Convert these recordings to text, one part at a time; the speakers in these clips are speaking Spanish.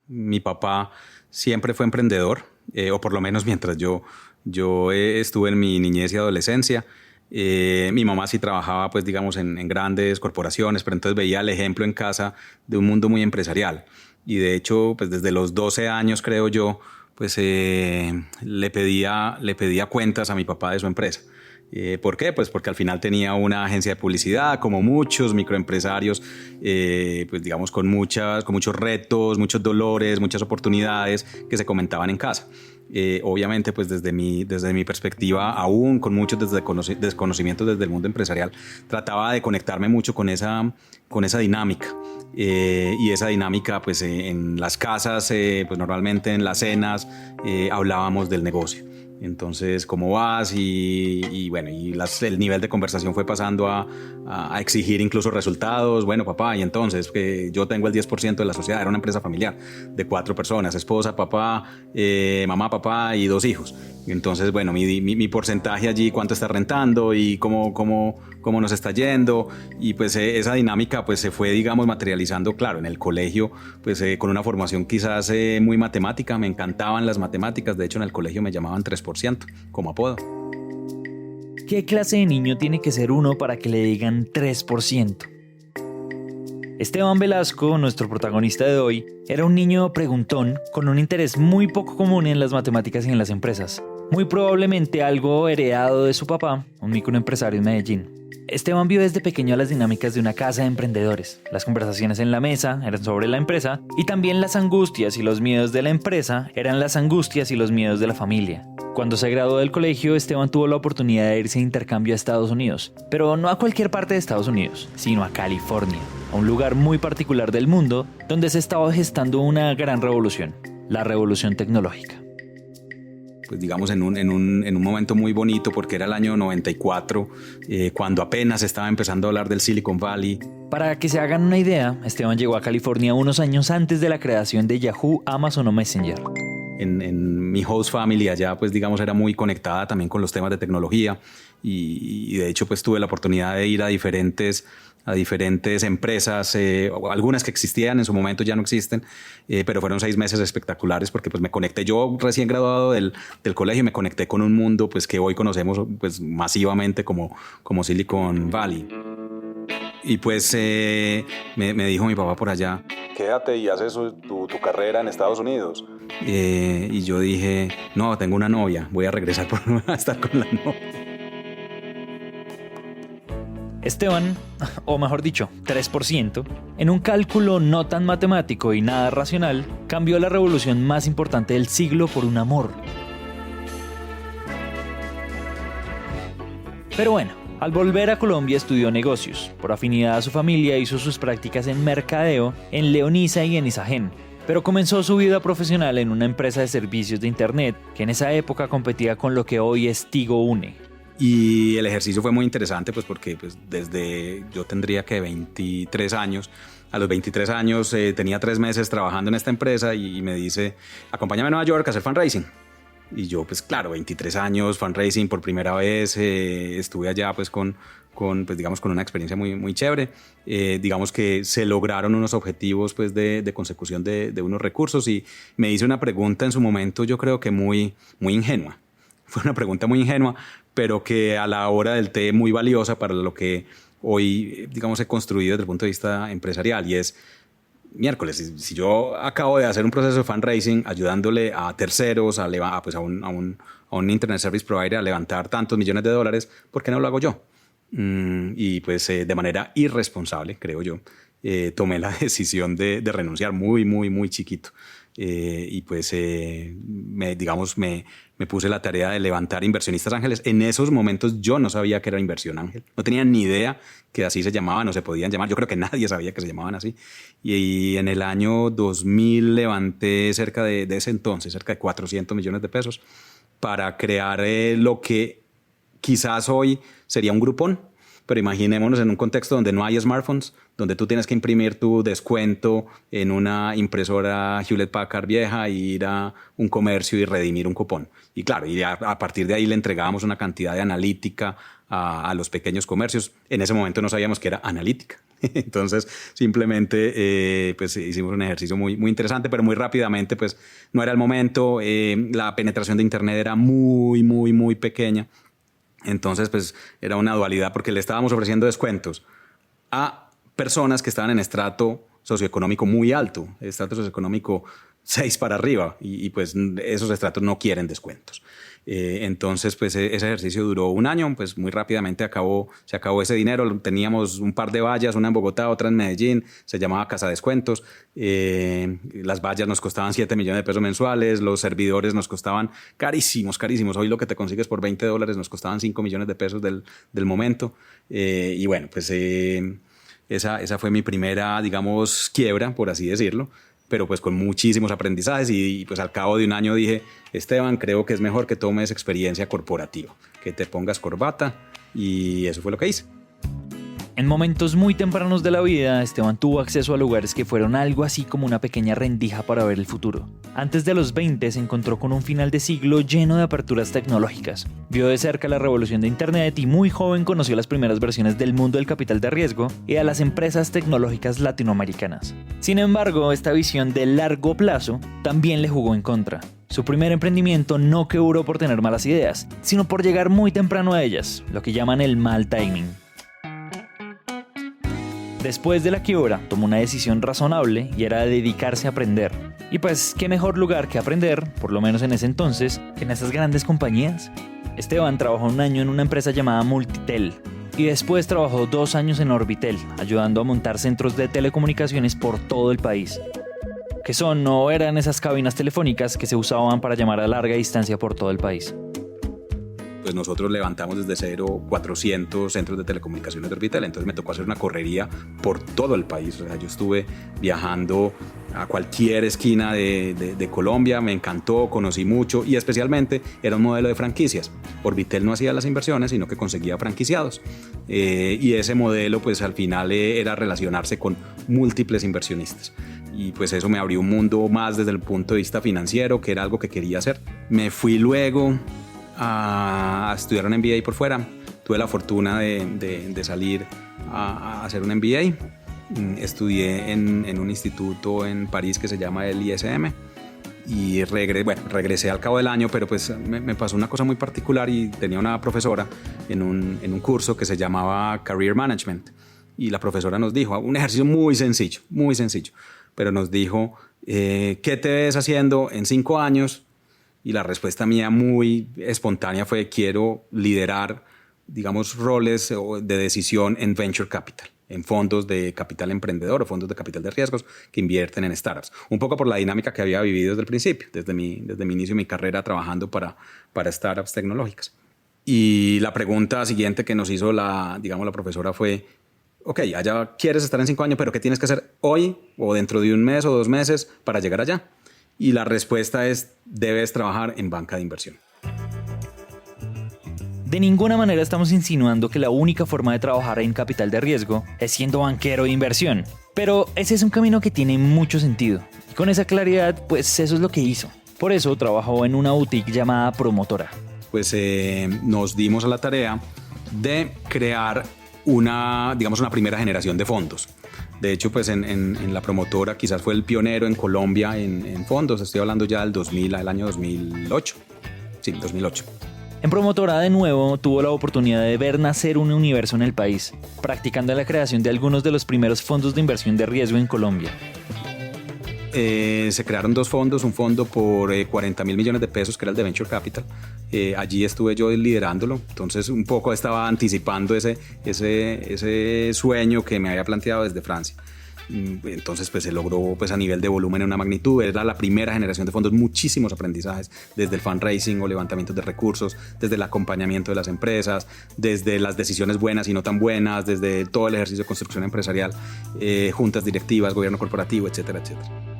Mi papá siempre fue emprendedor, o por lo menos mientras yo estuve en mi niñez y adolescencia. Mi mamá sí trabajaba, pues digamos, en grandes corporaciones, pero entonces veía el ejemplo en casa de un mundo muy empresarial. Y de hecho, pues desde los 12 años, creo yo, pues le pedía cuentas a mi papá de su empresa. ¿Por qué? Pues porque al final tenía una agencia de publicidad, como muchos microempresarios, pues digamos con muchos retos, muchos dolores, muchas oportunidades que se comentaban en casa. Obviamente, pues desde mi perspectiva, aún con muchos desconocimientos desde el mundo empresarial, trataba de conectarme mucho con esa dinámica. Y esa dinámica, pues en las casas, pues normalmente en las cenas, hablábamos del negocio. Entonces, ¿cómo vas? Y bueno, el nivel de conversación fue pasando a exigir incluso resultados. Bueno, papá, y entonces, que yo tengo el 10% de la sociedad, era una empresa familiar de 4 personas, esposa, papá, mamá, papá y 2 hijos. Entonces, bueno, mi porcentaje allí, cuánto está rentando y cómo nos está yendo. Y pues esa dinámica pues se fue, digamos, materializando, claro, en el colegio, pues con una formación quizás muy matemática. Me encantaban las matemáticas. De hecho, en el colegio me llamaban 3% como apodo. ¿Qué clase de niño tiene que ser uno para que le digan 3%? Esteban Velasco, nuestro protagonista de hoy, era un niño preguntón con un interés muy poco común en las matemáticas y en las empresas. Muy probablemente algo heredado de su papá, un microempresario en Medellín. Esteban vio desde pequeño las dinámicas de una casa de emprendedores. Las conversaciones en la mesa eran sobre la empresa y también las angustias y los miedos de la empresa eran las angustias y los miedos de la familia. Cuando se graduó del colegio, Esteban tuvo la oportunidad de irse de intercambio a Estados Unidos, pero no a cualquier parte de Estados Unidos, sino a California, a un lugar muy particular del mundo donde se estaba gestando una gran revolución, la revolución tecnológica. Pues digamos en un momento muy bonito, porque era el año 94, cuando apenas estaba empezando a hablar del Silicon Valley. Para que se hagan una idea, Esteban llegó a California unos años antes de la creación de Yahoo, Amazon o Messenger. En mi host family allá, pues digamos, era muy conectada también con los temas de tecnología y de hecho pues tuve la oportunidad de ir a diferentes empresas, algunas que existían en su momento ya no existen, pero fueron 6 meses espectaculares porque pues me conecté, yo recién graduado del colegio, me conecté con un mundo pues que hoy conocemos pues masivamente como Silicon Valley. Y pues me dijo mi papá por allá: quédate y haces tu carrera en Estados Unidos. Y yo dije: no, tengo una novia, voy a regresar a estar con la novia. Esteban, o mejor dicho, 3%, en un cálculo no tan matemático y nada racional, cambió la revolución más importante del siglo por un amor. Pero bueno, al volver a Colombia estudió negocios. Por afinidad a su familia hizo sus prácticas en mercadeo en Leonisa y en Isagen. Pero comenzó su vida profesional en una empresa de servicios de internet que en esa época competía con lo que hoy es Tigo Une. Y el ejercicio fue muy interesante pues porque pues, desde yo tendría que 23 años. A los 23 años tenía 3 meses trabajando en esta empresa y me dice: acompáñame a Nueva York a hacer fundraising. Y yo, pues claro, 23 años, fundraising por primera vez, estuve allá pues con una experiencia muy, muy chévere. Digamos que se lograron unos objetivos pues de consecución de unos recursos y me hice una pregunta en su momento, yo creo que muy, muy ingenua. Fue una pregunta muy ingenua, pero que a la hora del té muy valiosa para lo que hoy, digamos, he construido desde el punto de vista empresarial, y es: miércoles, si yo acabo de hacer un proceso de fundraising ayudándole a terceros, a un Internet Service Provider a levantar tantos millones de dólares, ¿por qué no lo hago yo? Y pues de manera irresponsable, creo yo, tomé la decisión de renunciar muy, muy, muy chiquito. Y pues me puse la tarea de levantar inversionistas ángeles. En esos momentos yo no sabía que era inversión ángel, no tenía ni idea que así se llamaban o se podían llamar. Yo creo que nadie sabía que se llamaban así. Y en el año 2000 levanté cerca de ese entonces, cerca de 400 millones de pesos para crear lo que quizás hoy sería un Groupon, pero imaginémonos en un contexto donde no hay smartphones, donde tú tienes que imprimir tu descuento en una impresora Hewlett Packard vieja e ir a un comercio y redimir un cupón. Y claro, a partir de ahí le entregábamos una cantidad de analítica a los pequeños comercios. En ese momento no sabíamos que era analítica. Entonces, simplemente pues hicimos un ejercicio muy, muy interesante, pero muy rápidamente pues no era el momento. La penetración de Internet era muy, muy, muy pequeña. Entonces, pues era una dualidad porque le estábamos ofreciendo descuentos a personas que estaban en estrato socioeconómico muy alto, estrato socioeconómico 6 para arriba, y pues esos estratos no quieren descuentos. Entonces, pues ese ejercicio duró un año, pues muy rápidamente se acabó ese dinero. Teníamos un par de vallas, una en Bogotá, otra en Medellín, se llamaba Casa Descuentos. Las vallas nos costaban 7 millones de pesos mensuales, los servidores nos costaban carísimos, carísimos. Hoy lo que te consigues por $20 nos costaban 5 millones de pesos del momento. Y bueno, pues esa fue mi primera, digamos, quiebra, por así decirlo, pero pues con muchísimos aprendizajes y pues al cabo de un año dije, Esteban, creo que es mejor que tomes experiencia corporativa, que te pongas corbata, y eso fue lo que hice. En momentos muy tempranos de la vida, Esteban tuvo acceso a lugares que fueron algo así como una pequeña rendija para ver el futuro. Antes de los 20 se encontró con un final de siglo lleno de aperturas tecnológicas. Vio de cerca la revolución de Internet y muy joven conoció las primeras versiones del mundo del capital de riesgo y a las empresas tecnológicas latinoamericanas. Sin embargo, esta visión de largo plazo también le jugó en contra. Su primer emprendimiento no quebró por tener malas ideas, sino por llegar muy temprano a ellas, lo que llaman el mal timing. Después de la quiebra, tomó una decisión razonable y era dedicarse a aprender. Y pues, ¿qué mejor lugar que aprender, por lo menos en ese entonces, que en esas grandes compañías? Esteban trabajó un año en una empresa llamada Multitel y después trabajó 2 años en Orbitel, ayudando a montar centros de telecomunicaciones por todo el país. Que son o eran esas cabinas telefónicas que se usaban para llamar a larga distancia por todo el país. Pues nosotros levantamos desde cero 400 centros de telecomunicaciones de Orbitel, entonces me tocó hacer una correría por todo el país. O sea, yo estuve viajando a cualquier esquina de Colombia, me encantó, conocí mucho y especialmente era un modelo de franquicias. Orbitel no hacía las inversiones, sino que conseguía franquiciados. Y ese modelo pues al final era relacionarse con múltiples inversionistas. Y pues eso me abrió un mundo más desde el punto de vista financiero, que era algo que quería hacer. Me fui luego a estudiar un MBA por fuera. Tuve la fortuna de salir a hacer un MBA. Estudié en un instituto en París que se llama el ISM y regresé al cabo del año, pero pues me pasó una cosa muy particular y tenía una profesora en un curso que se llamaba Career Management y la profesora nos dijo, un ejercicio muy sencillo, pero nos dijo, ¿qué te ves haciendo en 5 años? Y la respuesta mía muy espontánea fue, quiero liderar, digamos, roles de decisión en venture capital, en fondos de capital emprendedor o fondos de capital de riesgos que invierten en startups. Un poco por la dinámica que había vivido desde el principio, desde mi inicio de mi carrera trabajando para startups tecnológicas. Y la pregunta siguiente que nos hizo la profesora fue, ok, allá quieres estar en 5 años, pero ¿qué tienes que hacer hoy o dentro de 1 mes o 2 meses para llegar allá? Y la respuesta es, debes trabajar en banca de inversión. De ninguna manera estamos insinuando que la única forma de trabajar en capital de riesgo es siendo banquero de inversión. Pero ese es un camino que tiene mucho sentido. Y con esa claridad, pues eso es lo que hizo. Por eso trabajó en una boutique llamada Promotora. Pues nos dimos a la tarea de crear una primera generación de fondos. De hecho, pues en la Promotora quizás fue el pionero en Colombia en fondos. Estoy hablando ya del año 2008. Sí, 2008. En Promotora, de nuevo, tuvo la oportunidad de ver nacer un universo en el país, practicando la creación de algunos de los primeros fondos de inversión de riesgo en Colombia. Se crearon 2 fondos, un fondo por 40.000 millones de pesos, que era el de Venture Capital. Allí estuve yo liderándolo, entonces un poco estaba anticipando ese sueño que me había planteado desde Francia. Entonces pues se logró pues a nivel de volumen en una magnitud. Era la primera generación de fondos, muchísimos aprendizajes desde el fundraising o levantamiento de recursos, desde el acompañamiento de las empresas, desde las decisiones buenas y no tan buenas, desde todo el ejercicio de construcción empresarial, juntas directivas, gobierno corporativo, etcétera, etcétera.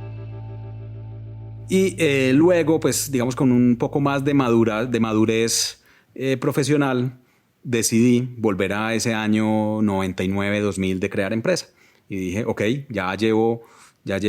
Y luego, pues digamos con un poco más de madurez profesional, decidí volver a ese año 99-2000 de crear empresa. Y dije, ok, ya llevo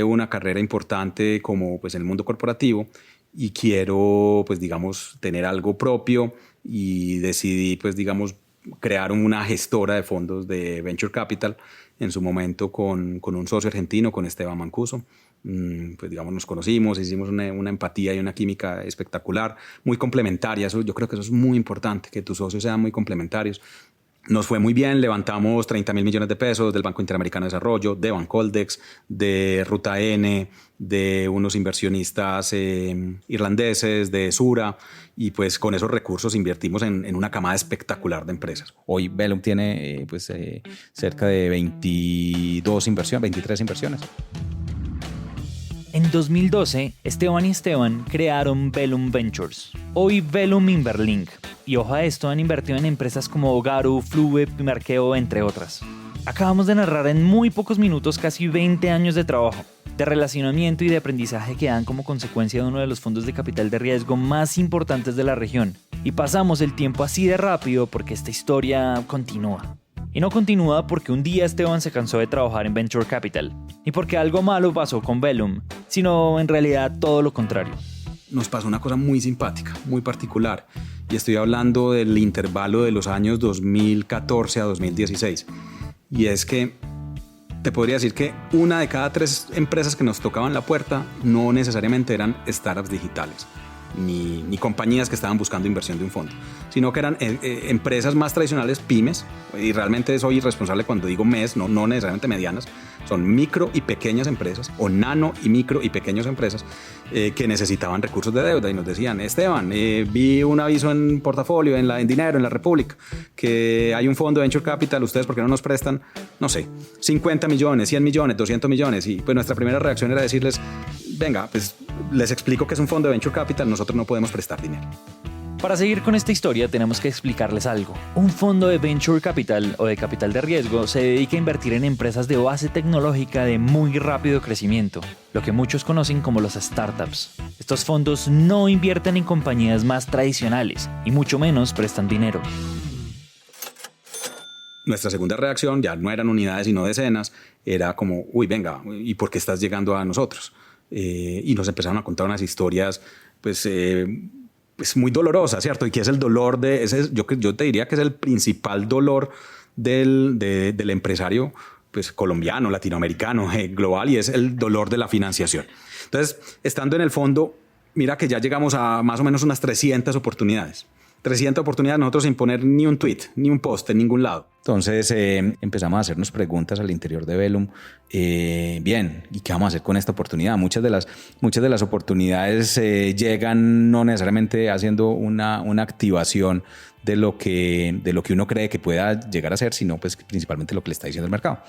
una carrera importante como pues en el mundo corporativo y quiero pues digamos tener algo propio, y decidí pues digamos crear una gestora de fondos de Venture Capital en su momento con un socio argentino, con Esteban Mancuso. Pues digamos nos conocimos, hicimos una empatía y una química espectacular, muy complementaria. Yo creo que eso es muy importante, que tus socios sean muy complementarios. Nos fue muy bien, levantamos 30.000 millones de pesos del Banco Interamericano de Desarrollo, de Bancoldex, de Ruta N, de unos inversionistas irlandeses, de Sura, y pues con esos recursos invertimos en una camada espectacular de empresas. Hoy Velum tiene cerca de 23 inversiones. En 2012, Esteban y Esteban crearon Velum Ventures, hoy Velum Inverlink, y ojo a esto, han invertido en empresas como Garu, Flube, Markeo, entre otras. Acabamos de narrar en muy pocos minutos casi 20 años de trabajo, de relacionamiento y de aprendizaje que dan como consecuencia de uno de los fondos de capital de riesgo más importantes de la región. Y pasamos el tiempo así de rápido porque esta historia continúa. Y no continúa porque un día Esteban se cansó de trabajar en Venture Capital, ni porque algo malo pasó con Velum, sino en realidad todo lo contrario. Nos pasó una cosa muy simpática, muy particular, y estoy hablando del intervalo de los años 2014 a 2016. Y es que te podría decir que una de cada 3 empresas que nos tocaban la puerta no necesariamente eran startups digitales, ni compañías que estaban buscando inversión de un fondo, sino que eran empresas más tradicionales, pymes, y realmente soy irresponsable cuando digo MES, no necesariamente medianas, son micro y pequeñas empresas, o nano y micro y pequeñas empresas que necesitaban recursos de deuda y nos decían, Esteban, vi un aviso en portafolio, en dinero, en la República, que hay un fondo de Venture Capital, ustedes ¿por qué no nos prestan, no sé, 50 millones, 100 millones, 200 millones? Y pues nuestra primera reacción era decirles, venga, pues les explico que es un fondo de Venture Capital, nosotros no podemos prestar dinero. Para seguir con esta historia tenemos que explicarles algo. Un fondo de Venture Capital o de capital de riesgo se dedica a invertir en empresas de base tecnológica de muy rápido crecimiento, lo que muchos conocen como los startups. Estos fondos no invierten en compañías más tradicionales y mucho menos prestan dinero. Nuestra segunda reacción ya no eran unidades sino decenas, era como, uy, venga, ¿y por qué estás llegando a nosotros? Y nos empezaron a contar unas historias, pues muy dolorosas, ¿cierto? Y que es el dolor yo te diría que es el principal dolor del empresario pues, colombiano, latinoamericano, global, y es el dolor de la financiación. Entonces, estando en el fondo, mira que ya llegamos a más o menos unas 300 oportunidades. 300 oportunidades nosotros sin poner ni un tweet, ni un post en ningún lado. Entonces empezamos a hacernos preguntas al interior de Velum. Bien, ¿y qué vamos a hacer con esta oportunidad? Muchas de las oportunidades llegan no necesariamente haciendo una activación de lo que uno cree que pueda llegar a ser, sino pues principalmente lo que le está diciendo el mercado.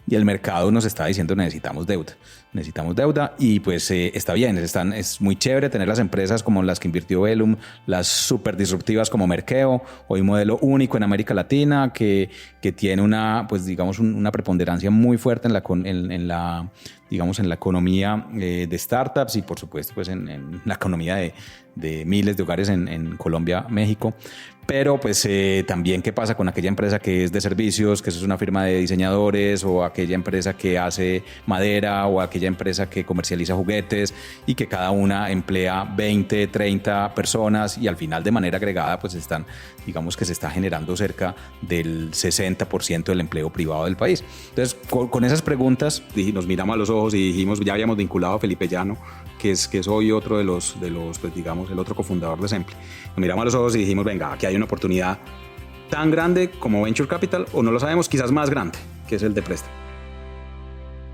Y el mercado nos está diciendo necesitamos deuda y pues está bien, es muy chévere tener las empresas como las que invirtió Velum, las súper disruptivas como Merkeo, hoy modelo único en América Latina que tiene una preponderancia muy fuerte en la economía de startups y por supuesto pues en la economía de miles de hogares en Colombia, México. Pero pues también qué pasa con aquella empresa que es de servicios, que es una firma de diseñadores, o aquella empresa que hace madera, o aquella empresa que comercializa juguetes y que cada una emplea 20, 30 personas y al final de manera agregada pues se está generando cerca del 60% del empleo privado del país. Entonces con esas preguntas nos miramos a los ojos y dijimos, ya habíamos vinculado a Felipe Llano, que es hoy otro de los pues digamos el otro cofundador de Semple. Nos miramos a los ojos y dijimos, venga, aquí hay una oportunidad tan grande como Venture Capital, o no lo sabemos, quizás más grande, que es el de préstamo.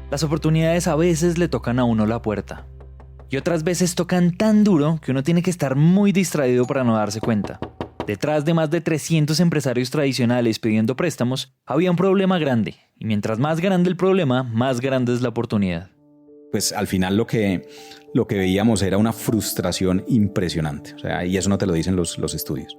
Las oportunidades a veces le tocan a uno la puerta y otras veces tocan tan duro que uno tiene que estar muy distraído para no darse cuenta. Detrás de más de 300 empresarios tradicionales pidiendo préstamos, había un problema grande, y mientras más grande el problema, más grande es la oportunidad. Pues al final lo que veíamos era una frustración impresionante, o sea, y eso no te lo dicen los estudios.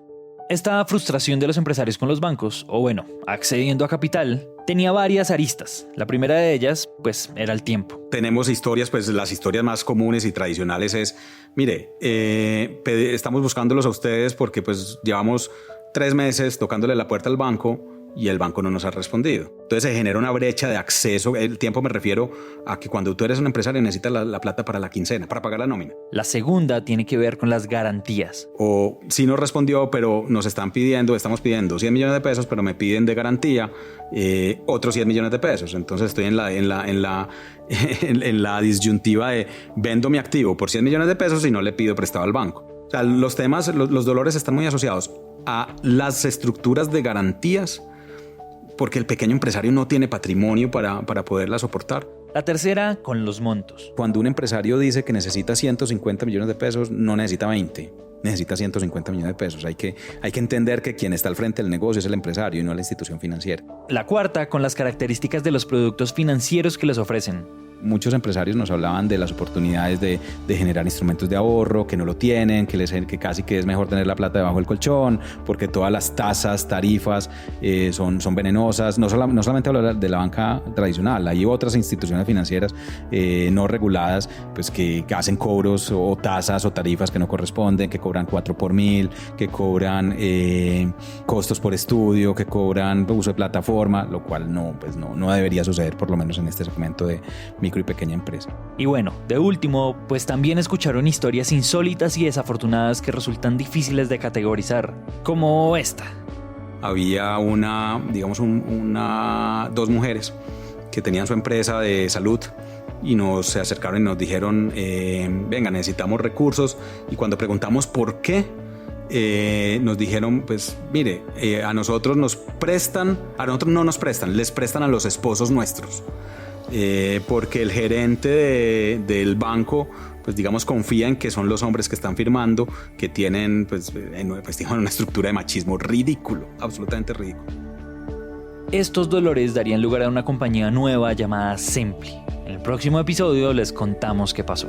Esta frustración de los empresarios con los bancos, o bueno, accediendo a capital, tenía varias aristas. La primera de ellas, pues, era el tiempo. Tenemos historias, pues las historias más comunes y tradicionales es, mire, estamos buscándolos a ustedes porque pues llevamos 3 meses tocándole la puerta al banco y el banco no nos ha respondido. Entonces se genera una brecha de acceso. El tiempo me refiero a que cuando tú eres un empresario necesitas la plata para la quincena, para pagar la nómina. La segunda tiene que ver con las garantías. O sí nos respondió, pero estamos pidiendo 100 millones de pesos, pero me piden de garantía otros 100 millones de pesos. Entonces estoy en la disyuntiva de vendo mi activo por 100 millones de pesos y no le pido prestado al banco. O sea, los temas, los dolores están muy asociados a las estructuras de garantías, porque el pequeño empresario no tiene patrimonio para poderla soportar. La tercera, con los montos. Cuando un empresario dice que necesita 150 millones de pesos, no necesita 20, necesita 150 millones de pesos. Hay que entender que quien está al frente del negocio es el empresario y no la institución financiera. La cuarta, con las características de los productos financieros que les ofrecen. Muchos empresarios nos hablaban de las oportunidades de generar instrumentos de ahorro, que no lo tienen, que casi que es mejor tener la plata debajo del colchón, porque todas las tasas, tarifas son venenosas. No solamente hablar de la banca tradicional, hay otras instituciones financieras no reguladas pues que hacen cobros o tasas o tarifas que no corresponden, que cobran 4 por 1000, que cobran costos por estudio, que cobran uso de plataforma, lo cual no debería suceder, por lo menos en este segmento de micro y pequeña empresa. Y bueno, de último, pues también escucharon historias insólitas y desafortunadas que resultan difíciles de categorizar, como esta. Había dos mujeres que tenían su empresa de salud y se acercaron y nos dijeron, venga, necesitamos recursos, y cuando preguntamos por qué, nos dijeron, pues mire, a nosotros no nos prestan, les prestan a los esposos nuestros. Porque el gerente del banco, pues digamos, confía en que son los hombres que están firmando, que tienen una estructura de machismo ridículo, absolutamente ridículo. Estos dolores darían lugar a una compañía nueva llamada Simply. En el próximo episodio les contamos qué pasó.